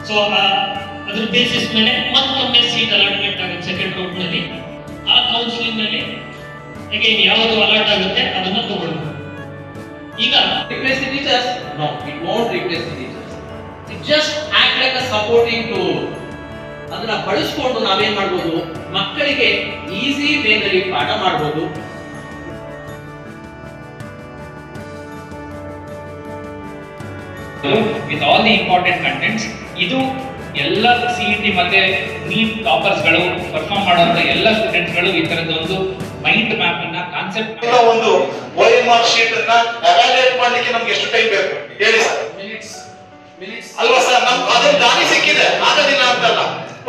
So ಅದ್ರ basis ಮೇಲೆ ಮತ್ತೊಮ್ಮೆ ಸೀಟ್ ಅಲಾಟ್ಮೆಂಟ್ ಆಗುತ್ತೆ ಸೆಕೆಂಡ್ ರೌಂಡ್ ನಲ್ಲಿ. ಆ ಕೌನ್ಸಿಲಿಂಗ್ ನಲ್ಲಿ ಅಗೇನ್ ಯಾವುದು ಅಲಾಟ್ ಆಗುತ್ತೆ ಅದನ್ನ ತಗೊಳ್ಬೇಕು. ಈಗ replace the teachers? No, it won't replace the teachers. It just act like a supporting tool. ಅದನ್ನ ಬಳಸಿಕೊಂಡು ನಾವೇನ್ ಮಾಡ್ಬೋದು, ಮಕ್ಕಳಿಗೆ ಈಸಿ ವೇನಲ್ಲಿ ಪಾಠ ಮಾಡ್ಬೋದು. With all the important contents. ಇದು ಎಲ್ಲ ಸಿಇಟಿ ಮತ್ತೆ ನೀಟ್ ಟಾಪರ್ಸ್ಗಳು ಪರ್ಫಾರ್ಮ್ ಮಾಡುವಂತ ಎಲ್ಲ ಸ್ಟೂಡೆಂಟ್ಸ್ಗಳು ಈ ತರದೊಂದು ಮೈಂಡ್ ಮ್ಯಾಪ್ ಅನ್ನ ಕಾನ್ಸೆಪ್ಟ್ ಒಂದು OMR ಶೀಟ್ ಅನ್ನ ಎವ್ಯಾಲ್ಯೂಯೇಟ್ ಮಾಡ್ಲಿಕ್ಕೆ ನಮ್ಗೆ ಎಷ್ಟು ಟೈಮ್ ಬೇಕು ಹೇಳಿ ಸರ್? ಮಿನಿಟ್ಸ್ ಅಲ್ವಾ ಸರ್? ನಮ್ಗೆ ಅದೊಂದು ದಾರಿ ಸಿಕ್ಕಿದೆ, ಆಗೋದಿಲ್ಲ ಅಂತಲ್ಲ.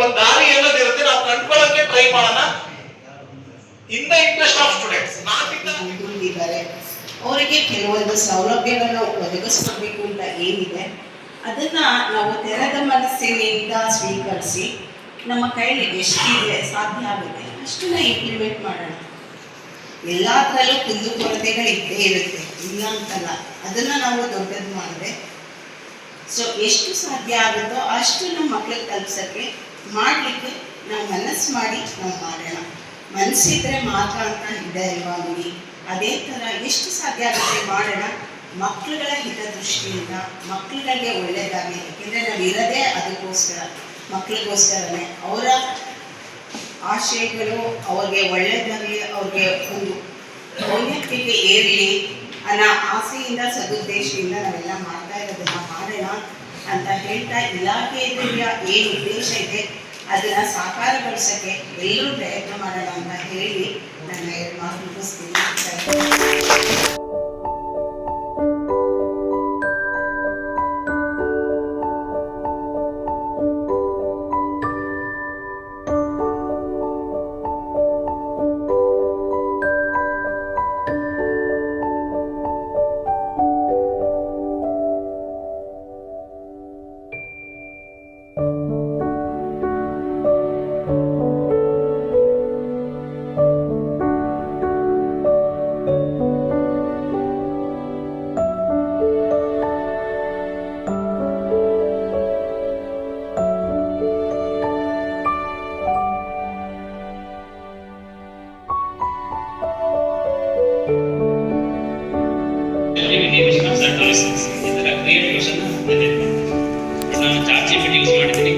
ಒಂದು ದಾರಿ ಏನದಿರುತ್ತೆ ನಾವು ಕಂಡ್ಕೊಳ್ಳೋಕೆ ಟ್ರೈ ಮಾಡೋಣ. In the interest of students ಹೊಂದಿದ್ದಾರೆ, ಅವರಿಗೆ ಕೆಲವೊಂದು ಸೌಲಭ್ಯಗಳನ್ನು ಒದಗಿಸಬೇಕು ಅಂತ ಏನಿದೆ ಅದನ್ನ ನಾವು ತೆರೆದ ಮನಸ್ಸಿನಿಂದ ಸ್ವೀಕರಿಸಿ ನಮ್ಮ ಕೈಲಿ ಎಷ್ಟಿದೆ ಸಾಧ್ಯ ಆಗುತ್ತೆ ಅಷ್ಟನ್ನ ಇಂಪ್ಲಿಮೆಂಟ್ ಮಾಡೋಣ. ಎಲ್ಲದರಲ್ಲೂ ಕುಂದುಕೊರತೆಗಳು ಇದ್ದೇ ಇರುತ್ತೆ, ಇಲ್ಲ ಅಂತಲ್ಲ. ಅದನ್ನ ನಾವು ದೊಡ್ಡದು ಮಾಡಿದ್ರೆ ಸೊ ಎಷ್ಟು ಸಾಧ್ಯ ಆಗುತ್ತೋ ಅಷ್ಟು ನಮ್ಮ ಮಕ್ಳಿಗೆ ತಲುಪ್ಸೋಕ್ಕೆ ಮಾಡಲಿಕ್ಕೆ ನಾವು ಮನಸ್ಸು ಮಾಡಿ ನಾವು ಮಾಡೋಣ. ಮನಸ್ಸಿದ್ರೆ ಮಾತ್ರ ಅಂತ ಇದೆ ಅಲ್ವಾ ನೋಡಿ, ಅದೇ ಥರ ಎಷ್ಟು ಸಾಧ್ಯ ಆಗುತ್ತೆ ಮಾಡೋಣ. ಮಕ್ಕಳುಗಳ ಹಿತದೃಷ್ಟಿಯಿಂದ ಮಕ್ಕಳಿಗೆ ಒಳ್ಳೆಯದಾಗಲಿ, ಯಾಕೆಂದರೆ ನಾವು ಇರೋದೇ ಅದಕ್ಕೋಸ್ಕರ, ಮಕ್ಕಳಿಗೋಸ್ಕರನೇ. ಅವರ ಆಶಯಗಳು ಅವ್ರಿಗೆ ಒಳ್ಳೆಯದಾಗಲಿ, ಅವ್ರಿಗೆ ಒಂದು ಔನ್ನತ್ಯಕ್ಕೆ ಏರಲಿ ಅನ್ನೋ ಆಸೆಯಿಂದ ಸದುದ್ದೇಶದಿಂದ ನಾವೆಲ್ಲ ಮಾಡ್ತಾ ಇರೋದನ್ನು ಮಾಡೋಣ ಅಂತ ಹೇಳ್ತಾ, ಇಲಾಖೆಯ ಏನು ಉದ್ದೇಶ ಇದೆ ಅದನ್ನು ಸಾಕಾರಗೊಳಿಸೋಕ್ಕೆ ಎಲ್ಲರೂ ಪ್ರಯತ್ನ ಮಾಡೋಣ ಅಂತ ಹೇಳಿ ನನ್ನ 2 ಮಾತು ಮುಗಿಸ್ತೀನಿ. ನಾನು ಚಾಟ್ ಜಿಪಿಟಿ ಯೂಸ್ ಮಾಡಿದ್ದೀನಿ.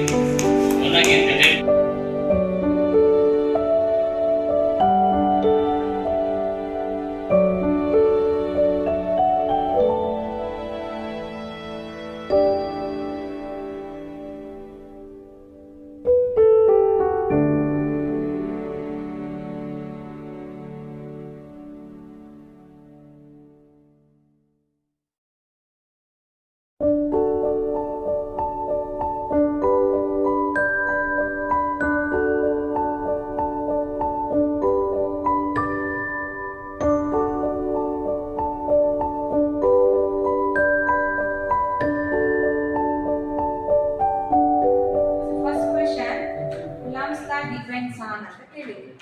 Depends on activity.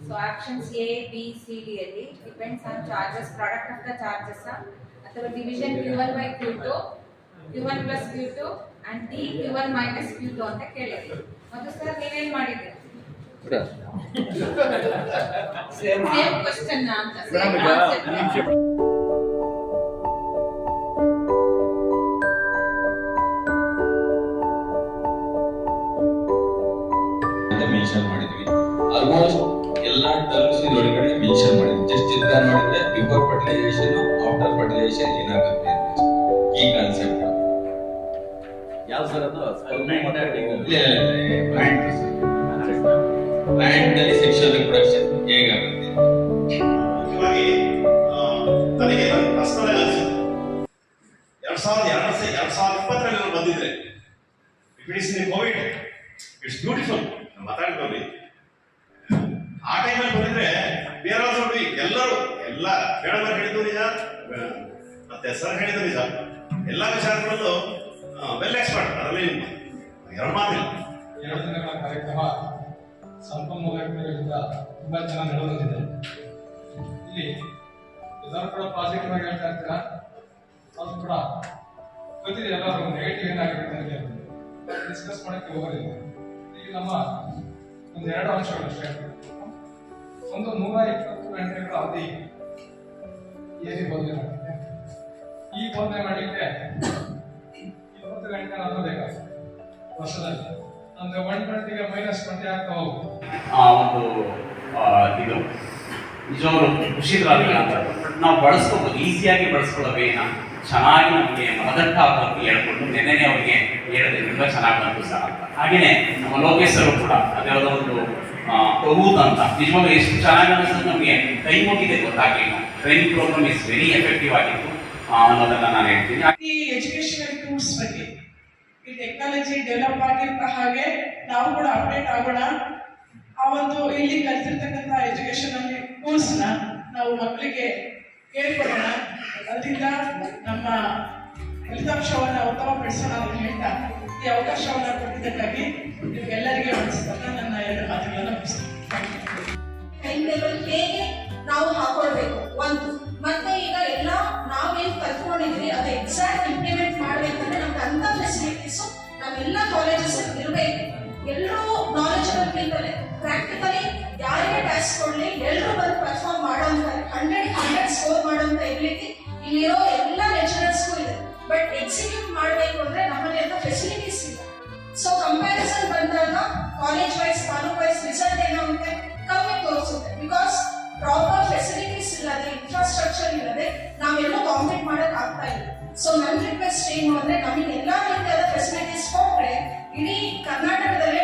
So actions A, B, C, D ಅಲ್ಲಿ depends on charges, product of the charges ಅಥವಾ division Q1 by Q2, Q1 plus Q2 and D Q1 minus Q2 ಅಂತ ಕೇಳಿದ್ವಿ. ಮತ್ತು sir ನೀವೇನ್ ಮಾಡಿದ್ರಿ? Same question ಅಂತ same answer mention ಮಾಡಿದ್ವಿ. Almost ಎಲ್ಲ ಟರ್ಮ್ಸ್ ಇದರೊಳಗಡೆ ಮೆನ್ಷನ್ ಮಾಡಿದ್ವಿ. ಜಸ್ಟ್ ಚಿತ್ರ ನೋಡಿದ್ರೆ ಬಿಫೋರ್ ಫರ್ಟಿಲೈಸೇಷನ್ ಆಫ್ಟರ್ ಫರ್ಟಿಲೈಸೇಷನ್ ಏನಾಗುತ್ತೆ ಈ ಕಾನ್ಸೆಪ್ಟ್ ಯಾವ ಸರ್ ಅದು ಪ್ಲಾಂಟ್ ಅಲ್ಲಿ ಸೆಕ್ಷುವಲ್ ರಿಪ್ರೊಡಕ್ಷನ್ ಹೇಗಾಗುತ್ತೆ. ಮುಖ್ಯವಾಗಿ ನನಗೆ ಪರ್ಸನಲ್ ಅನಿಸಿತು 2020 ಬಂದಿದ್ರೆ it is in Covid, it's beautiful ಮಾತಾಡ್ತೀವಿ. ಆ ಟೈಮಲ್ಲಿ ಬಂದಿದ್ರೆ ಬೇರೆ ನೋಡಿ ಎಲ್ಲರೂ ಎಲ್ಲ ಮೇಡಮ್ ಹೇಳಿದ್ದು ನಿಜ, ಮತ್ತೆ ಸರ್ ಹೇಳಿದ್ದು ನಿಜ. ಎಲ್ಲ ವಿಚಾರಗಳಲ್ಲೂ ವೆಲ್ ಎಕ್ಸ್ಪರ್ಟ್, ಅದರಲ್ಲಿ 2 ಮಾತಿಲ್ಲ. 2 ದಿನಗಳ ಕಾರ್ಯಕ್ರಮ ಸಂಪನ್ಮೂಲಗಳಿಂದ ತುಂಬಾ ಚೆನ್ನಾಗಿ ನಡೆದಿದೆ. ಇಲ್ಲಿ ಎಲ್ಲರೂ ಕೂಡ ಪಾಸಿಟಿವ್ ಆಗಿ ಹೇಳ್ತಾ ಇರ್ತೀರಾ, ಅದು ಕೂಡ ಗೊತ್ತಿದೆ ಎಲ್ಲರೂ ನೆಗೆಟಿವ್ ಏನಾಗುತ್ತೆ ನನಗೆ. ಡಿಸ್ಕಸ್ ಮಾಡಕ್ಕೆ ಹೋಗೋದಿಲ್ಲ. ಈಗ ನಮ್ಮ ಒಂದು 2 ಅಂಶಗಳು ಅಷ್ಟೇ. ಒಂದು 120 ಗಂಟೆಗಳ ಅವಧಿ ಏರಿ ಬೋಧನೆ ಮಾಡಿದ್ದೆ. ಈ ಬೋಧನೆ ಮಾಡಲಿಕ್ಕೆ 20 ಗಂಟೆ ನಾನು ಬೇಕಾಗ್ತದೆ ವರ್ಷದಲ್ಲಿ. ಅಂದ್ರೆ 120ಗೆ -20 ಆಗ್ತಾ ಹೋಗುತ್ತೆ. ಒಂದು ಇದು ನಿಜವಾಗ್ಲೂ ಖುಷಿದ್ರಾಗಿಲ್ಲ ಅಂತ ನಾವು ಬಳಸ್ಕೋಬಹುದು, ಈಸಿಯಾಗಿ ಬಳಸ್ಕೊಳ್ಳೋ ವೇನ ಚೆನ್ನಾಗಿ ನಮಗೆ ಮನದಟ್ಟ ಆಗೋದು ಹೇಳ್ಕೊಂಡು ನೆನ್ನೆ ಅವ್ರಿಗೆ ಹೇಳಿದ್ರೆ ತುಂಬ ಚೆನ್ನಾಗಿ ಬಂತು ಸಹ ಅಂತ. ಹಾಗೇನೆ ನಮ್ಮ ಲೋಕೇಶ್ ಅವರು ಕೂಡ ಅದ್ಯಾವುದೋ ಒಂದು ಪ್ರಭೂತ್ ಅಂತ ನಿಜವಾಗ್ಲೂ ಎಷ್ಟು ಚೆನ್ನಾಗಿ ಅನಿಸೋದು ನಮಗೆ ಕೈ ಮುಗಿದೆ ಗೊತ್ತಾಗಲಿಲ್ಲ. Training program is very effective ಆಗಿತ್ತು ಅನ್ನೋದನ್ನ ನಾನು ಹೇಳ್ತೀನಿ. ಈ ಎಜುಕೇಶನಲ್ ಟೂಲ್ಸ್ ಬಗ್ಗೆ ಈ ಟೆಕ್ನಾಲಜಿ ಡೆವಲಪ್ ಆಗಿರ್ತ ಹಾಗೆ ನಾವು ಕೂಡ ಅಪ್ಡೇಟ್ ಆಗೋಣ. ಆ ಒಂದು ಇಲ್ಲಿ ಕಲಿತಿರ್ತಕ್ಕಂಥ ಎಜುಕೇಶನಲ್ ಟೂಲ್ಸ್ನ ನಾವು ಮಕ್ಕಳಿಗೆ ಹೇಳ್ಕೊಡೋಣ. ಅದರಿಂದ ನಮ್ಮ ಫಲಿತಾಂಶವನ್ನು ಉತ್ತಮಪಡಿಸೋಣ ಅಂತ ಹೇಳ್ತಾ ಈ ಅವಕಾಶವನ್ನು ಕೊಟ್ಟಿದ್ದಕ್ಕಾಗಿ ನಿಮ್ಗೆಲ್ಲರಿಗೆ ಅನಿಸ್ತಾ ನನ್ನ 2 ಮಾತುಗಳನ್ನು ಮುಗಿಸ್ತೀನಿ. ಟೈಮ್ ಟೇಬಲ್ ಹೇಗೆ ನಾವು ಹಾಕೊಳ್ಬೇಕು ಒಂದು, ಮತ್ತೆ ಈಗ ಎಲ್ಲ ನಾವೇನು ಕಲ್ತ್ಕೊಂಡಿದ್ವಿ ಅದು ಎಕ್ಸಾಕ್ಟ್ ಇಂಪ್ಲಿಮೆಂಟ್ ಮಾಡ್ಬೇಕಂದ್ರೆ ನಮ್ಗೆ ಅಂತ ಫೆಸಿಲಿಟೀಸ್ ನಮ್ಮೆಲ್ಲ ಕಾಲೇಜಸ್ ಇರಬೇಕು. ಎಲ್ಲರೂ ನಾಲೆಜಬಲ್ ಪೀಪಲ್, ಪ್ರಾಕ್ಟಿಕಲಿ ಯಾರಿಗೆ ಟಾಸ್ಕ್ ಕೊಡ್ಲಿ ಎಲ್ಲರೂ ಬಂದು ಪರ್ಫಾರ್ಮ್ ಮಾಡೋಂಥ 100 ಸ್ಕೋರ್ ಮಾಡೋಂಥ ಎಬಿಲಿಟಿ ಇಲ್ಲಿರೋ ಎಲ್ಲ ಲೆಕ್ಚರರ್ಸ್ಗೂ ಇದೆ. ಬಟ್ ಎಕ್ಸಿಕ್ಯೂಟ್ ಮಾಡಬೇಕು ಅಂದ್ರೆ ನಮ್ಮಲ್ಲಿ ಅಂತ ಫೆಸಿಲಿಟೀಸ್ ಇಲ್ಲ. ಸೊ ಕಂಪ್ಯಾರಿಸನ್ ಬಂದಾಗ college wise taluk wise result ಏನಾಗುತ್ತೆ ಕಮ್ಮಿ ತೋರಿಸುತ್ತೆ. ಬಿಕಾಸ್ ಪ್ರಾಪರ್ ಫೆಸಿಲಿಟೀಸ್ ಇಲ್ಲದೆ, ಇನ್ಫ್ರಾಸ್ಟ್ರಕ್ಚರ್ ಇಲ್ಲದೆ ನಾವೆಲ್ಲೂ ಕಾಂಪೀಟ್ ಮಾಡಕ್ ಆಗ್ತಾ ಇಲ್ಲ. ಸೊ ನನ್ನ ರಿಕ್ವೆಸ್ಟ್ ಏನು ಅಂದ್ರೆ ನಮಗೆ ಎಲ್ಲಾ ರೀತಿಯಾದ ಫೆಸಿಲಿಟೀಸ್ ಕೊಟ್ರೆ ಇಡೀ ಕರ್ನಾಟಕದಲ್ಲಿ